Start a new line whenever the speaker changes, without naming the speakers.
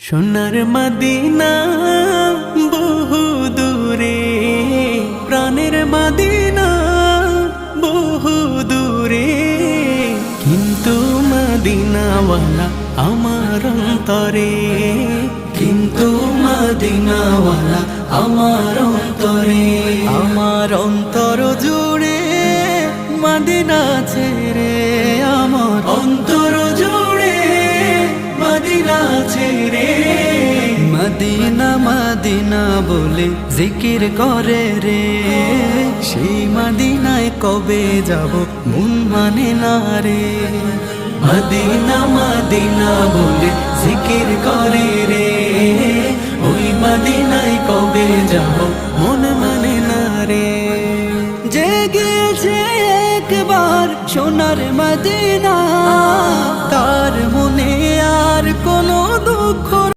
সোনার মদিনা বহু দূরে, প্রাণের মদিনা বহু দূরে, কিন্তু মদিনাওয়ালা আমার অন্তরে, কিন্তু মদিনাওয়ালা আমার অন্তরে। আমার অন্তর জুড়ে মদিনা ছেড়ে, আমার অন্তর জুড়ে মদিনা ছেড়ে। মদিনা মদিনা বলে জিকির করে রে, সেই মদিনায় কবে যাব মন মানে না রে। মদিনা মদিনা বলে জিকির করে রে, ওই মদিনায় কবে যাব মন মানে না রে। জেগেছে একবার সোনার মদিনা,